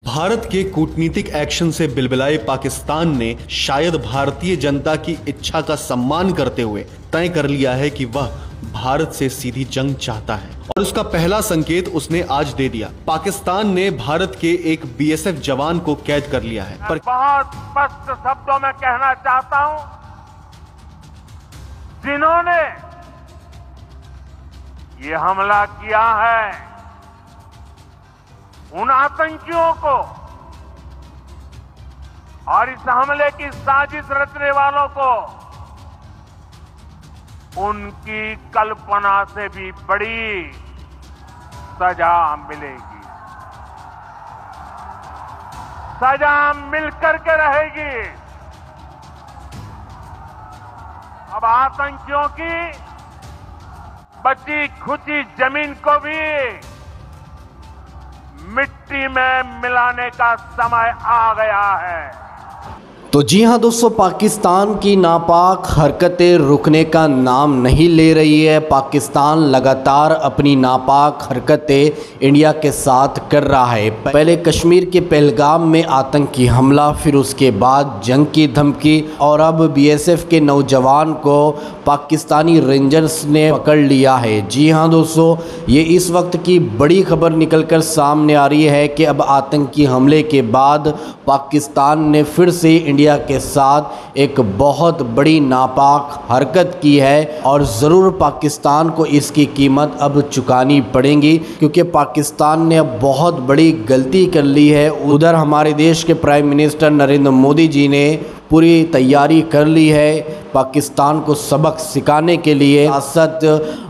भारत के कूटनीतिक एक्शन से बिलबिलाए पाकिस्तान ने शायद भारतीय जनता की इच्छा का सम्मान करते हुए तय कर लिया है कि वह भारत से सीधी जंग चाहता है और उसका पहला संकेत उसने आज दे दिया। पाकिस्तान ने भारत के एक बीएसएफ जवान को कैद कर लिया है। पर बहुत स्पष्ट शब्दों में कहना चाहता हूं, जिन्होंने ये हमला किया है उन आतंकियों को और इस हमले की साजिश रचने वालों को उनकी कल्पना से भी बड़ी सजा मिलेगी। सजा मिलकर के रहेगी। अब आतंकियों की बची खुची जमीन को भी मिट्टी में मिलाने का समय आ गया है। तो जी हाँ दोस्तों, पाकिस्तान की नापाक हरकतें रुकने का नाम नहीं ले रही है। पाकिस्तान लगातार अपनी नापाक हरकतें इंडिया के साथ कर रहा है। पहले कश्मीर के पहलगाम में आतंकी हमला, फिर उसके बाद जंग की धमकी और अब बीएसएफ के नौजवान को पाकिस्तानी रेंजर्स ने पकड़ लिया है। जी हाँ दोस्तों, ये इस वक्त की बड़ी खबर निकलकर सामने आ रही है कि अब आतंकी हमले के बाद पाकिस्तान ने फिर से इंडिया के साथ एक बहुत बड़ी नापाक हरकत की है और ज़रूर पाकिस्तान को इसकी कीमत अब चुकानी पड़ेगी, क्योंकि पाकिस्तान ने अब बहुत बड़ी गलती कर ली है। उधर हमारे देश के प्राइम मिनिस्टर नरेंद्र मोदी जी ने पूरी तैयारी कर ली है पाकिस्तान को सबक सिखाने के लिए। साथ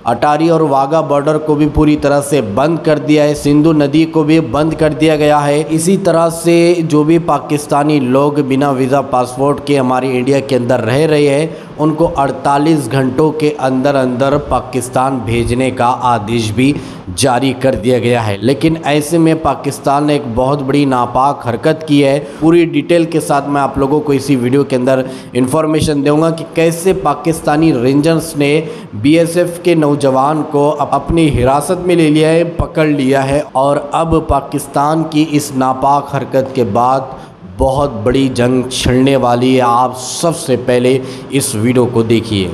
अटारी और वाघा बॉर्डर को भी पूरी तरह से बंद कर दिया है, सिंधु नदी को भी बंद कर दिया गया है। इसी तरह से जो भी पाकिस्तानी लोग बिना वीज़ा पासपोर्ट के हमारे इंडिया के अंदर रह रहे हैं उनको 48 घंटों के अंदर अंदर पाकिस्तान भेजने का आदेश भी जारी कर दिया गया है। लेकिन ऐसे में पाकिस्तान ने एक बहुत बड़ी नापाक हरकत की है। पूरी डिटेल के साथ मैं आप लोगों को इसी वीडियो के अंदर इंफॉर्मेशन दूंगा कि कैसे पाकिस्तानी रेंजर्स ने बीएसएफ के नौजवान को अपनी हिरासत में ले लिया है, पकड़ लिया है और अब पाकिस्तान की इस नापाक हरकत के बाद बहुत बड़ी जंग छिड़ने वाली है। आप सबसे पहले इस वीडियो को देखिए।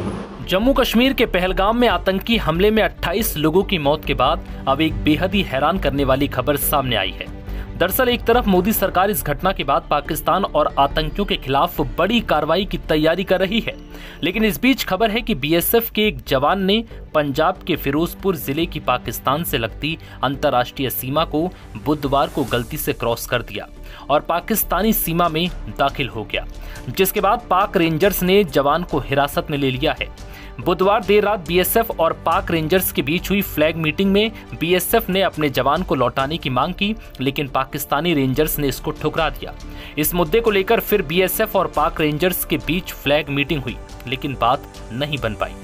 जम्मू कश्मीर के पहलगाम में आतंकी हमले में 28 लोगों की मौत के बाद अब एक बेहद ही हैरान करने वाली खबर सामने आई है। दरअसल एक तरफ मोदी सरकार इस घटना के बाद पाकिस्तान और आतंकियों के खिलाफ बड़ी कार्रवाई की तैयारी कर रही है, लेकिन इस बीच खबर है कि बीएसएफ के एक जवान ने पंजाब के फिरोजपुर जिले की पाकिस्तान से लगती अंतर्राष्ट्रीय सीमा को बुधवार को गलती से क्रॉस कर दिया और पाकिस्तानी सीमा में दाखिल हो गया, जिसके बाद पाक रेंजर्स ने जवान को हिरासत में ले लिया है। बुधवार देर रात बीएसएफ और पाक रेंजर्स के बीच हुई फ्लैग मीटिंग में बीएसएफ ने अपने जवान को लौटाने की मांग की, लेकिन पाकिस्तानी रेंजर्स ने इसको ठुकरा दिया। इस मुद्दे को लेकर फिर बीएसएफ और पाक रेंजर्स के बीच फ्लैग मीटिंग हुई, लेकिन बात नहीं बन पाई।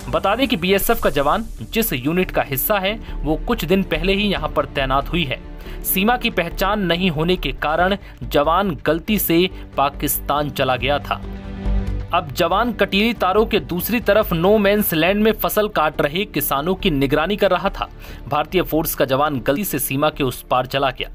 बता दें कि बीएसएफ का जवान जिस यूनिट का हिस्सा है वो कुछ दिन पहले ही यहां पर तैनात हुई है। सीमा की पहचान नहीं होने के कारण जवान गलती से पाकिस्तान चला गया था। अब जवान कटीली तारों के दूसरी तरफ नो मैंस लैंड में फसल काट रहे किसानों की निगरानी कर रहा था। भारतीय फोर्स का जवान गलती से सीमा के उस पार चला गया।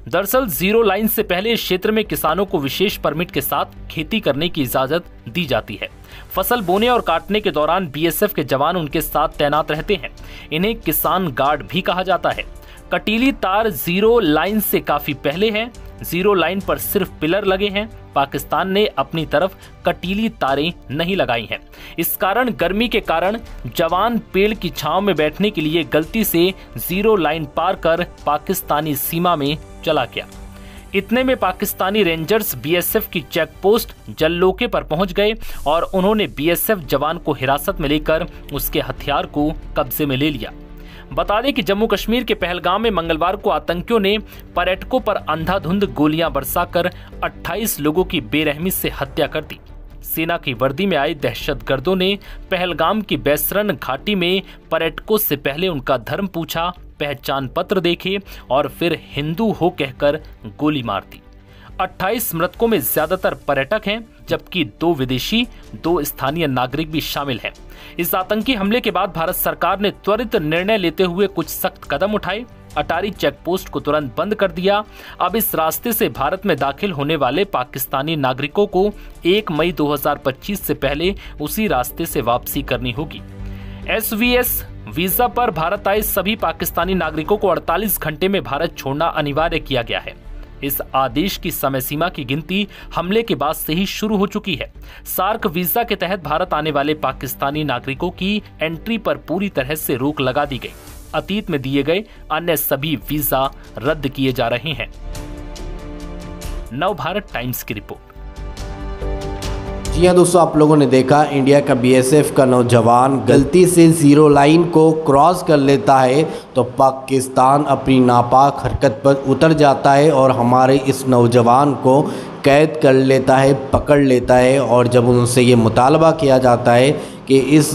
दरअसल जीरो लाइन से पहले इस क्षेत्र में किसानों को विशेष परमिट के साथ खेती करने की इजाजत दी जाती है। फसल बोने और काटने के दौरान बीएसएफ के जवान उनके साथ तैनात रहते हैं। इन्हें किसान गार्ड भी कहा जाता है। कटीली तार जीरो लाइन से काफी पहले है। जीरो लाइन पर सिर्फ पिलर लगे हैं। पाकिस्तान ने अपनी तरफ कटीली तारें नहीं लगाई हैं। इस कारण गर्मी के कारण जवान पेड़ की छांव में बैठने के लिए गलती से जीरो लाइन पार कर पाकिस्तानी सीमा में चला गया। इतने में पाकिस्तानी रेंजर्स बीएसएफ की चेक पोस्ट जल्लोके पर पहुंच गए और उन्होंने बीएसएफ जवान को हिरासत में लेकर उसके हथियार को कब्जे में ले लिया। बता दें कि जम्मू कश्मीर के पहलगाम में मंगलवार को आतंकियों ने पर्यटकों पर अंधाधुंध गोलियां बरसाकर 28 लोगों की बेरहमी से हत्या कर दी। सेना की वर्दी में आए दहशतगर्दों ने पहलगाम की बैसरन घाटी में पर्यटकों से पहले उनका धर्म पूछा, पहचान पत्र देखे और फिर हिंदू हो कहकर गोली मार दी। 28 मृतकों में ज्यादातर पर्यटक हैं, जबकि 2 विदेशी, 2 स्थानीय नागरिक भी शामिल हैं। इस आतंकी हमले के बाद भारत सरकार ने त्वरित निर्णय लेते हुए कुछ सख्त कदम उठाए। अटारी चेक पोस्ट को तुरंत बंद कर दिया। अब इस रास्ते से भारत में दाखिल होने वाले पाकिस्तानी नागरिकों को 1 मई 2025 से पहले उसी रास्ते से वापसी करनी होगी। SVS वीजा पर भारत आए सभी पाकिस्तानी नागरिकों को 48 घंटे में भारत छोड़ना अनिवार्य किया गया है। इस आदेश की समय सीमा की गिनती हमले के बाद से ही शुरू हो चुकी है। सार्क वीजा के तहत भारत आने वाले पाकिस्तानी नागरिकों की एंट्री पर पूरी तरह से रोक लगा दी गई। अतीत में दिए गए अन्य सभी वीजा रद्द किए जा रहे हैं। नवभारत टाइम्स की रिपोर्ट। जी हाँ दोस्तों, आप लोगों ने देखा इंडिया का BSF का नौजवान गलती से जीरो लाइन को क्रॉस कर लेता है तो पाकिस्तान अपनी नापाक हरकत पर उतर जाता है और हमारे इस नौजवान को कैद कर लेता है, पकड़ लेता है। और जब उनसे ये मुतालबा किया जाता है कि इस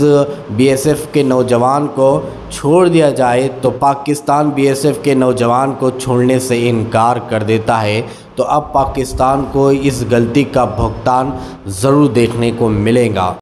BSF के नौजवान को छोड़ दिया जाए तो पाकिस्तान BSF के नौजवान को छोड़ने से इनकार कर देता है। तो अब पाकिस्तान को इस गलती का भुगतान ज़रूर देखने को मिलेगा।